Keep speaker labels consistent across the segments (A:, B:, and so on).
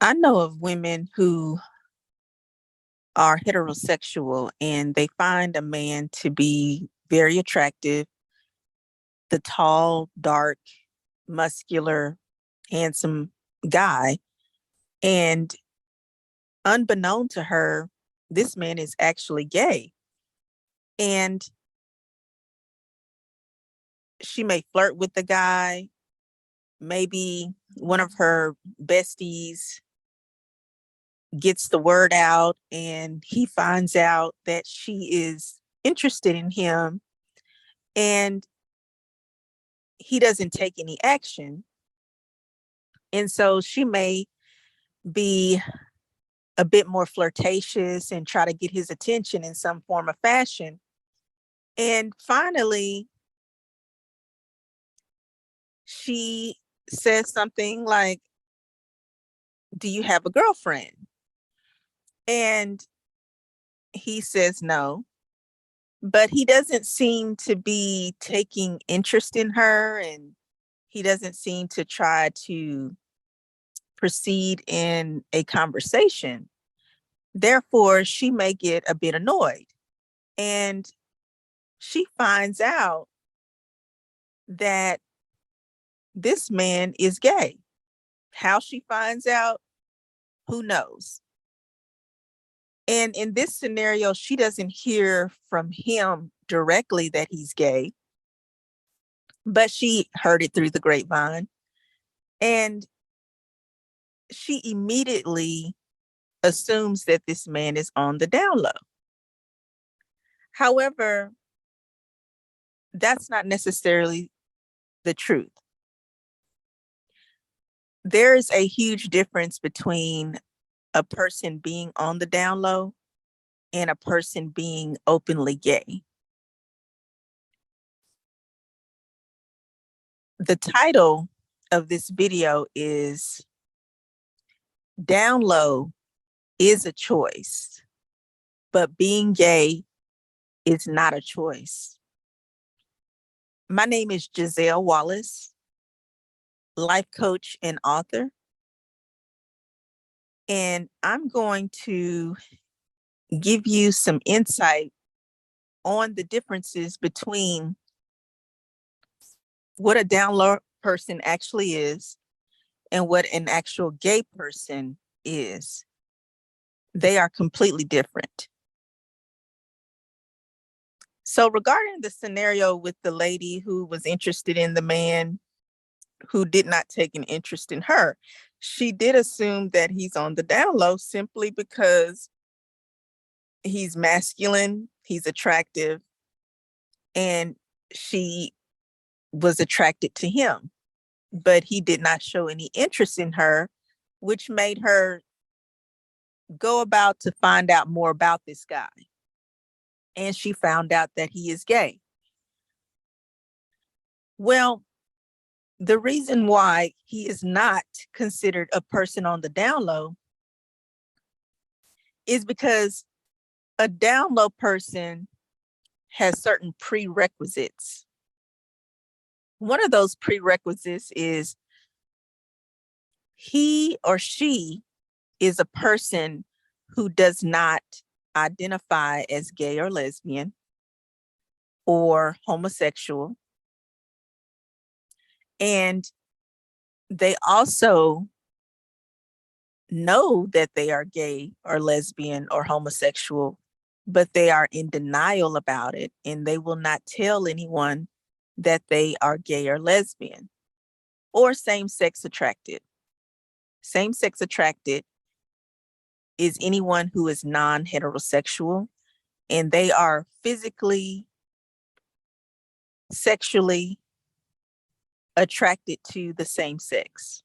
A: I know of women who are heterosexual and they find a man to be very attractive, the tall, dark, muscular, handsome guy. And unbeknown to her, this man is actually gay. And she may flirt with the guy. Maybe one of her besties gets the word out and he finds out that she is interested in him and he doesn't take any action. And so she may be a bit more flirtatious and try to get his attention in some form of fashion. And finally, she says something like, "Do you have a girlfriend?" And he says no, but he doesn't seem to be taking interest in her, and he doesn't seem to try to proceed in a conversation. Therefore, she may get a bit annoyed. And she finds out that this man is gay. How she finds out, who knows? And in this scenario, she doesn't hear from him directly that he's gay, but she heard it through the grapevine. And she immediately assumes that this man is on the down low. However, that's not necessarily the truth. There's a huge difference between a person being on the down low and a person being openly gay. The title of this video is "Down Low is a Choice, but being gay is not a choice." My name is Giselle Wallace, life coach and author. And I'm going to give you some insight on the differences between what a down low person actually is and what an actual gay person is. They are completely different. So regarding the scenario with the lady who was interested in the man who did not take an interest in her, she did assume that he's on the down low simply because he's masculine, he's attractive, and she was attracted to him. But he did not show any interest in her, which made her go about to find out more about this guy. And she found out that he is gay. Well, the reason why he is not considered a person on the down low is because a down low person has certain prerequisites. One of those prerequisites is he or she is a person who does not identify as gay or lesbian or homosexual. And they also know that they are gay or lesbian or homosexual, but they are in denial about it, and they will not tell anyone that they are gay or lesbian or same-sex attracted. Same-sex attracted is anyone who is non-heterosexual, and they are physically, sexually attracted to the same sex.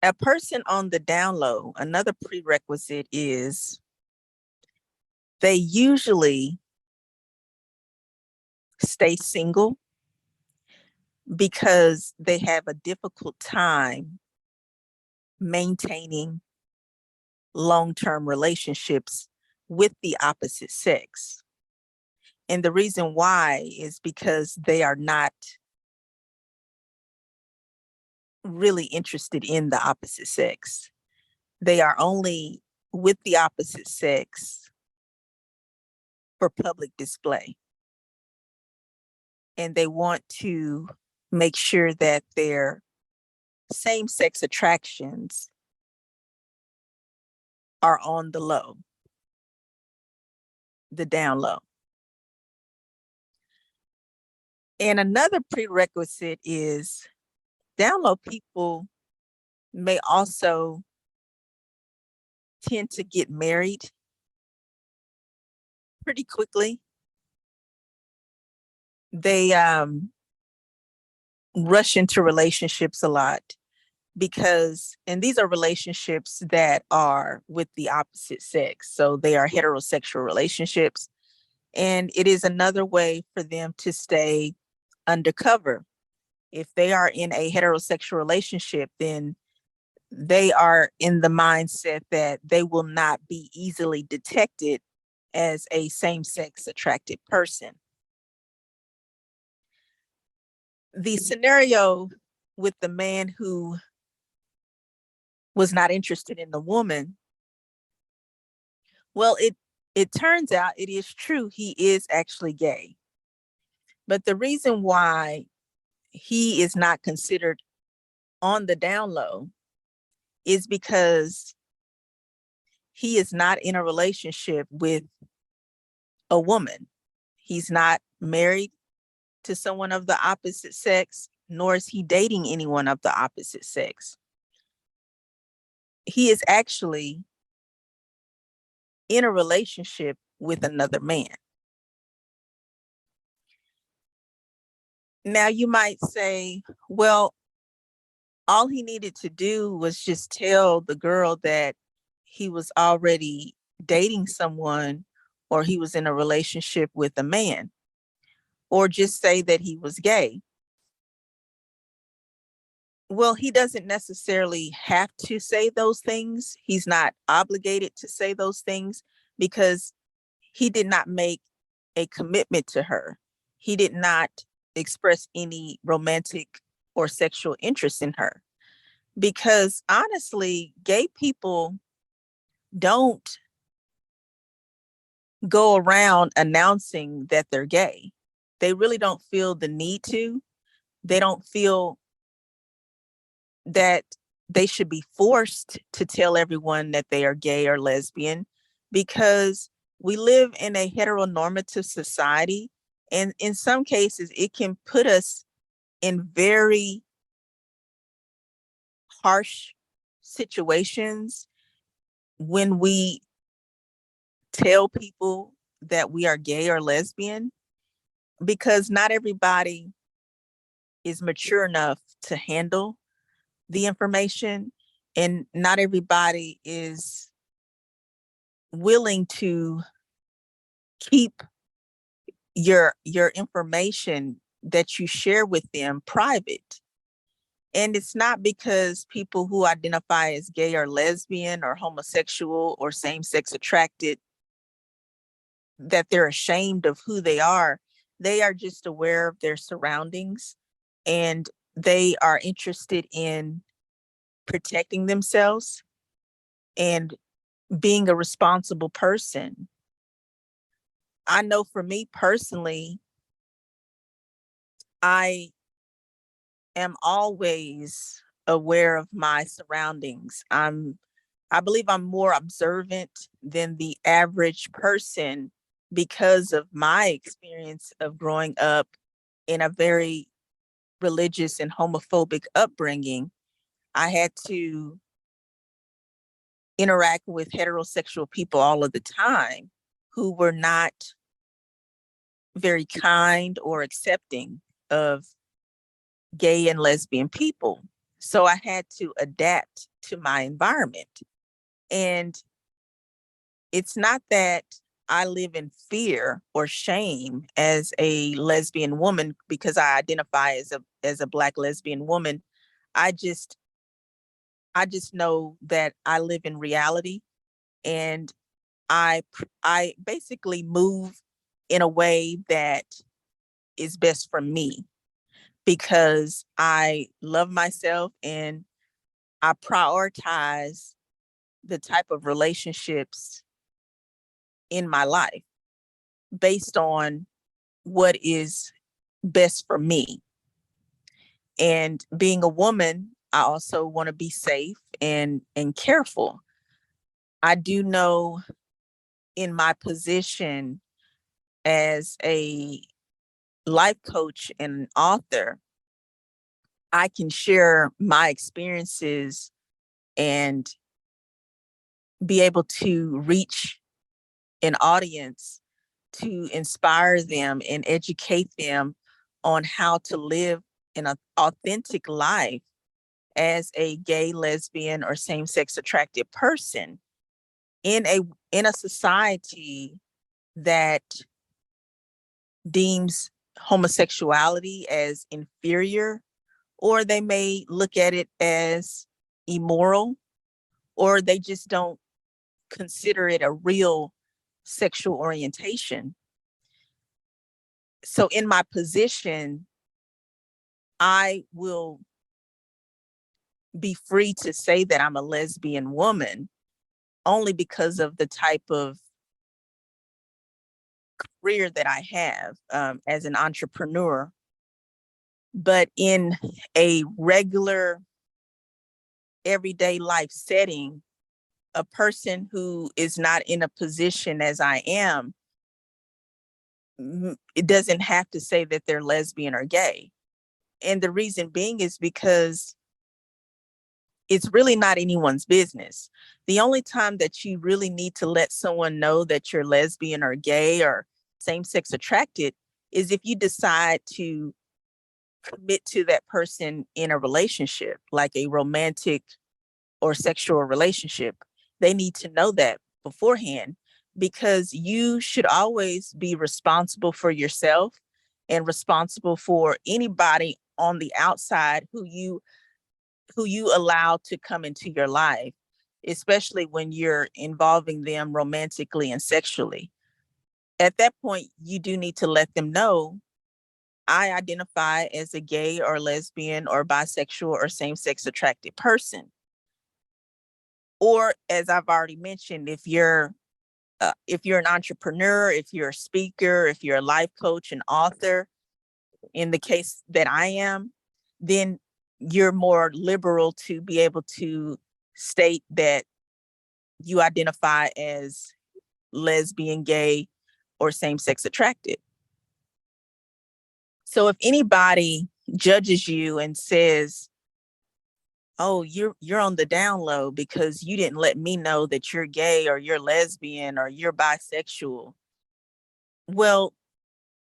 A: A person on the down low, another prerequisite is they usually stay single because they have a difficult time maintaining long-term relationships with the opposite sex. And the reason why is because they are not really interested in the opposite sex. They are only with the opposite sex for public display. And they want to make sure that their same-sex attractions are on the low, the down low. And another prerequisite is down low people may also tend to get married pretty quickly. They rush into relationships a lot because, and these are relationships that are with the opposite sex. So they are heterosexual relationships. And it is another way for them to stay undercover. If they are in a heterosexual relationship, then they are in the mindset that they will not be easily detected as a same-sex attracted person. The scenario with the man who was not interested in the woman, well, it turns out it is true, he is actually gay. But the reason why he is not considered on the down low is because he is not in a relationship with a woman. He's not married to someone of the opposite sex, nor is he dating anyone of the opposite sex. He is actually in a relationship with another man. Now you might say, well, all he needed to do was just tell the girl that he was already dating someone or he was in a relationship with a man, or just say that he was gay. Well, he doesn't necessarily have to say those things. He's not obligated to say those things because he did not make a commitment to her. He did not express any romantic or sexual interest in her. Because honestly, gay people don't go around announcing that they're gay. They really don't feel the need to. They don't feel that they should be forced to tell everyone that they are gay or lesbian, because we live in a heteronormative society. And in some cases, it can put us in very harsh situations when we tell people that we are gay or lesbian, because not everybody is mature enough to handle the information, and not everybody is willing to keep your information that you share with them private. And it's not because people who identify as gay or lesbian or homosexual or same-sex attracted that they're ashamed of who they are. They are just aware of their surroundings, and they are interested in protecting themselves and being a responsible person. I know for me personally, I am always aware of my surroundings. I believe I'm more observant than the average person because of my experience of growing up in a very religious and homophobic upbringing. I had to interact with heterosexual people all of the time who were not very kind or accepting of gay and lesbian people. So I had to adapt to my environment. And it's not that I live in fear or shame as a lesbian woman because I identify as a Black lesbian woman. I just I just know that I live in reality, and I basically move in a way that is best for me, because I love myself and I prioritize the type of relationships in my life based on what is best for me. And being a woman, I also want to be safe and careful. I do know in my position as a life coach and an author, I can share my experiences and be able to reach an audience to inspire them and educate them on how to live an authentic life as a gay, lesbian, or same-sex attracted person in a society that deems homosexuality as inferior, or they may look at it as immoral, or they just don't consider it a real sexual orientation. So in my position, I will be free to say that I'm a lesbian woman only because of the type of career that I have as an entrepreneur. But in a regular, everyday life setting, a person who is not in a position as I am, it doesn't have to say that they're lesbian or gay. And the reason being is because it's really not anyone's business. The only time that you really need to let someone know that you're lesbian or gay or same-sex attracted is if you decide to commit to that person in a relationship, like a romantic or sexual relationship. They need to know that beforehand, because you should always be responsible for yourself and responsible for anybody on the outside who you allow to come into your life, especially when you're involving them romantically and sexually. At that point, you do need to let them know, I identify as a gay or lesbian or bisexual or same-sex attracted person. Or as I've already mentioned, if you're an entrepreneur, if you're a speaker, if you're a life coach, an author, in the case that I am, then you're more liberal to be able to state that you identify as lesbian, gay, or same-sex attracted. So if anybody judges you and says, "Oh, you're on the down low because you didn't let me know that you're gay or you're lesbian or you're bisexual," well,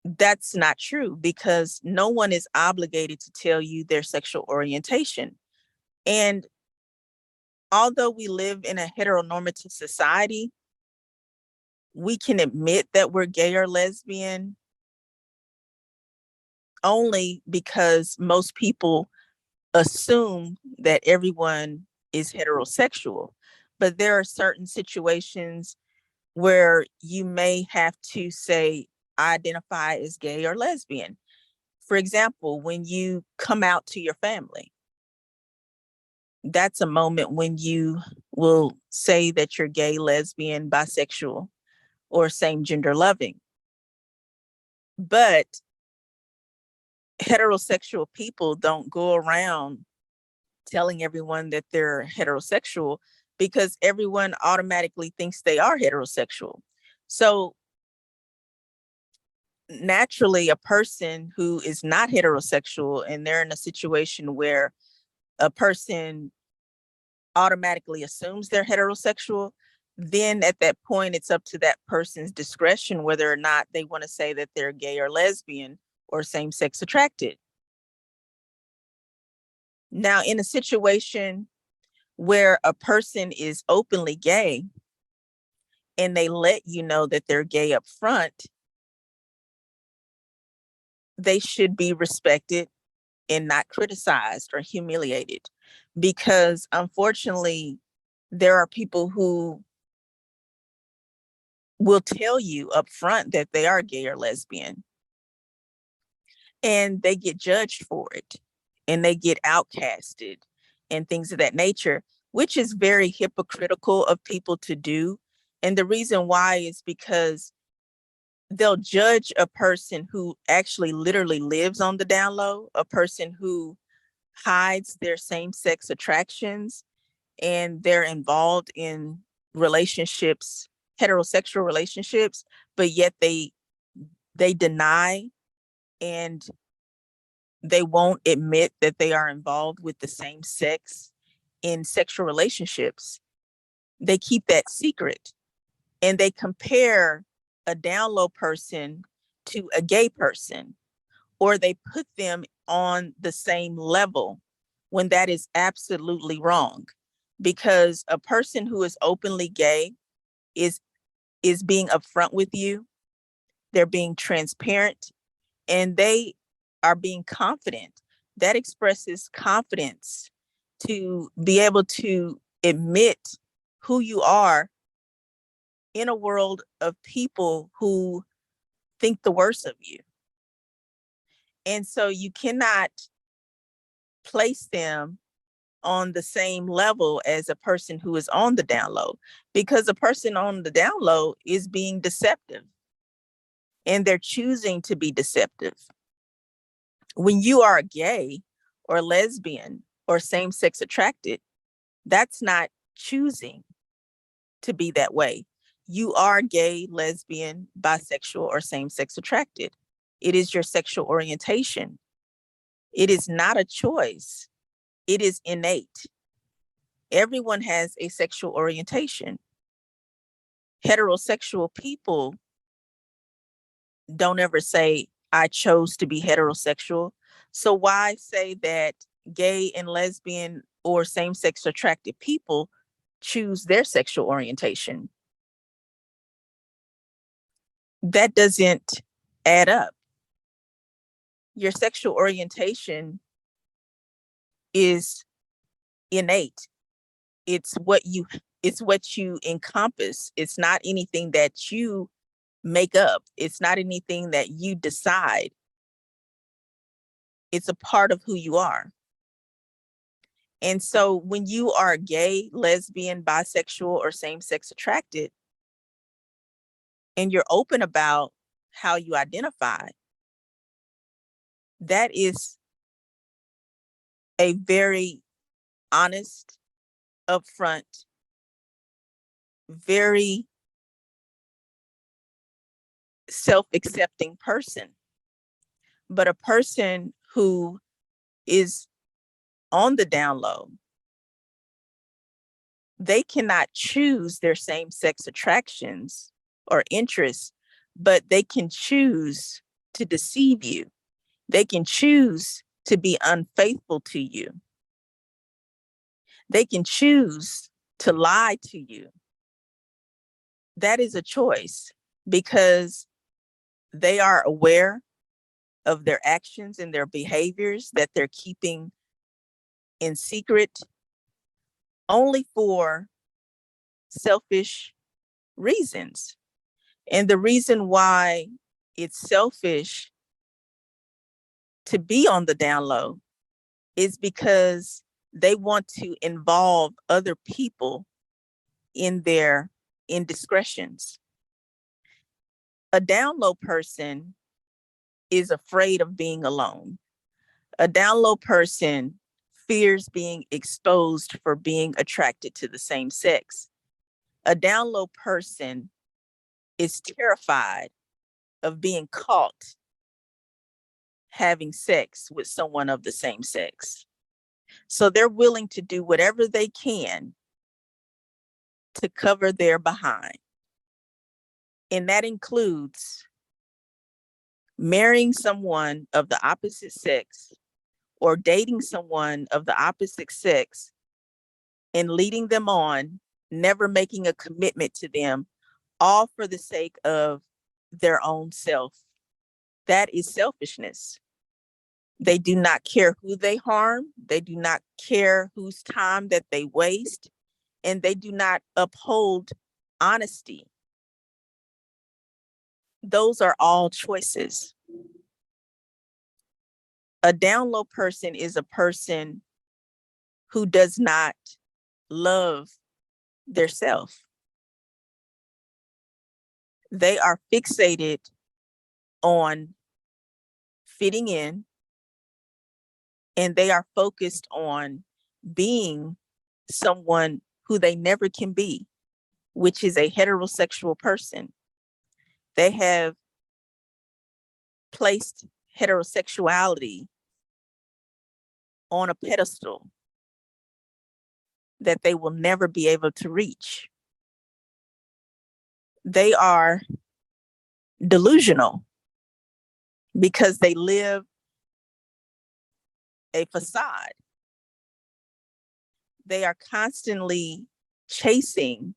A: that's not true, because no one is obligated to tell you their sexual orientation. And although we live in a heteronormative society, we can admit that we're gay or lesbian only because most people assume that everyone is heterosexual. But there are certain situations where you may have to say, I identify as gay or lesbian. For example, when you come out to your family, that's a moment when you will say that you're gay, lesbian, bisexual, or same gender loving. But heterosexual people don't go around telling everyone that they're heterosexual, because everyone automatically thinks they are heterosexual. So naturally, a person who is not heterosexual and they're in a situation where a person automatically assumes they're heterosexual, then at that point, it's up to that person's discretion whether or not they want to say that they're gay or lesbian or same-sex attracted. Now, in a situation where a person is openly gay and they let you know that they're gay up front, they should be respected and not criticized or humiliated, because unfortunately, there are people who will tell you up front that they are gay or lesbian, and they get judged for it, and they get outcasted and things of that nature, which is very hypocritical of people to do. And the reason why is because they'll judge a person who actually literally lives on the down low, a person who hides their same-sex attractions, and they're involved in relationships, heterosexual relationships, but yet they deny, and they won't admit that they are involved with the same sex in sexual relationships. They keep that secret, and they compare a down low person to a gay person, or they put them on the same level when that is absolutely wrong. Because a person who is openly gay is being upfront with you. They're being transparent, and they are being confident. That expresses confidence to be able to admit who you are in a world of people who think the worst of you. And so you cannot place them on the same level as a person who is on the down low, because a person on the down low is being deceptive, and they're choosing to be deceptive. When you are gay or lesbian or same-sex attracted, that's not choosing to be that way. You are gay, lesbian, bisexual, or same-sex attracted. It is your sexual orientation. It is not a choice. It is innate. Everyone has a sexual orientation. Heterosexual people don't ever say, I chose to be heterosexual. So why say that gay and lesbian or same-sex attracted people choose their sexual orientation? That doesn't add up. Your sexual orientation is innate. It's what you encompass. It's not anything that you make up. It's not anything that you decide. It's a part of who you are. And so when you are gay, lesbian, bisexual, or same-sex attracted, and you're open about how you identify, that is a very honest, upfront, very self-accepting person. But a person who is on the down low, they cannot choose their same-sex attractions or interests, but they can choose to deceive you. They can choose to be unfaithful to you. They can choose to lie to you. That is a choice, because they are aware of their actions and their behaviors that they're keeping in secret only for selfish reasons. And the reason why it's selfish to be on the down low is because they want to involve other people in their indiscretions. A down low person is afraid of being alone. A down low person fears being exposed for being attracted to the same sex. A down low person is terrified of being caught having sex with someone of the same sex. So they're willing to do whatever they can to cover their behind. And that includes marrying someone of the opposite sex or dating someone of the opposite sex and leading them on, never making a commitment to them, all for the sake of their own self. That is selfishness. They do not care who they harm. They do not care whose time that they waste. And they do not uphold honesty. Those are all choices. A down low person is a person who does not love their self. They are fixated on fitting in, and they are focused on being someone who they never can be, which is a heterosexual person. They have placed heterosexuality on a pedestal that they will never be able to reach. They are delusional because they live a facade. They are constantly chasing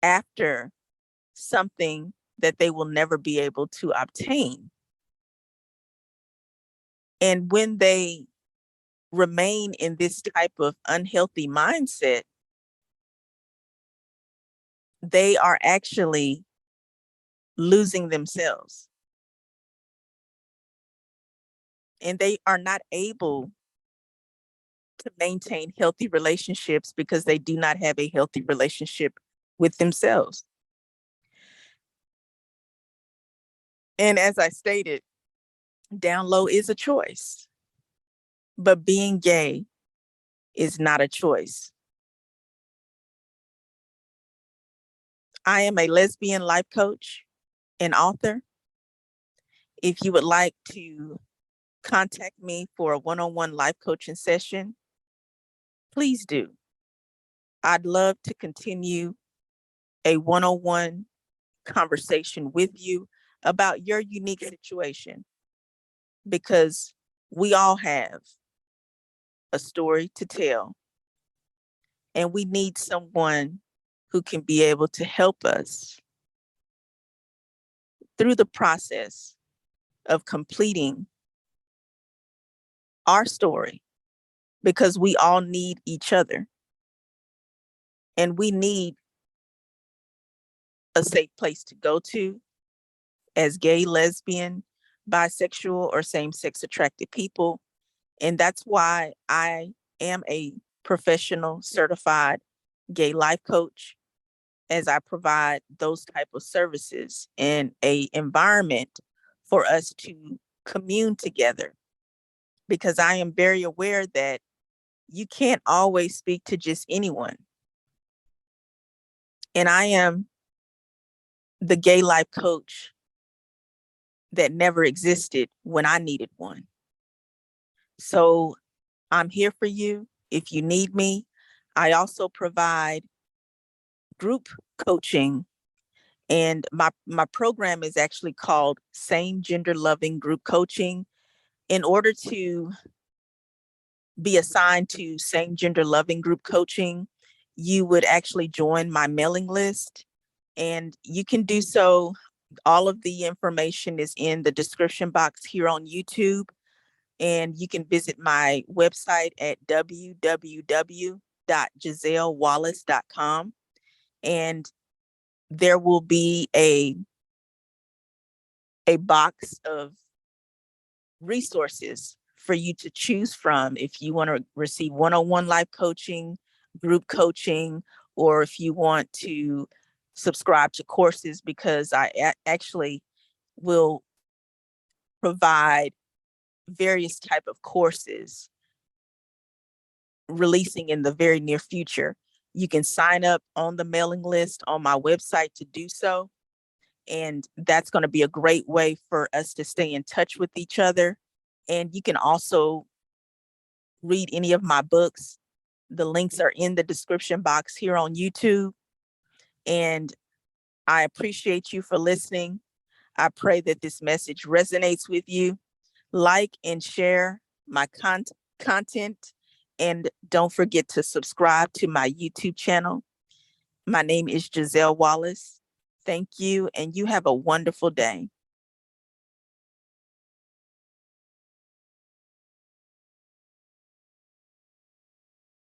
A: after something that they will never be able to obtain. And when they remain in this type of unhealthy mindset, they are actually losing themselves. And they are not able to maintain healthy relationships because they do not have a healthy relationship with themselves. And as I stated, down low is a choice, but being gay is not a choice. I am a lesbian life coach and author. If you would like to contact me for a one-on-one life coaching session, please do. I'd love to continue a one-on-one conversation with you about your unique situation, because we all have a story to tell, and we need someone who can be able to help us through the process of completing our story, because we all need each other, and we need a safe place to go to as gay, lesbian, bisexual, or same-sex attracted people. And that's why I am a professional certified gay life coach, as I provide those type of services in a environment for us to commune together. Because I am very aware that you can't always speak to just anyone. And I am the gay life coach that never existed when I needed one. So I'm here for you if you need me. I also provide group coaching, and my program is actually called Same Gender Loving Group Coaching. In order to be assigned to Same Gender Loving Group Coaching, you would actually join my mailing list, and you can do so. All of the information is in the description box here on YouTube, and you can visit my website at www.GiselleAWallace.com, and there will be a box of resources for you to choose from if you want to receive one-on-one life coaching, group coaching, or if you want to subscribe to courses, because I actually will provide various type of courses releasing in the very near future. You can sign up on the mailing list on my website to do so. And that's going to be a great way for us to stay in touch with each other. And you can also read any of my books. The links are in the description box here on YouTube. And I appreciate you for listening. I pray that this message resonates with you. Like and share my content. And don't forget to subscribe to my YouTube channel. My name is Giselle Wallace. Thank you, and you have a wonderful day.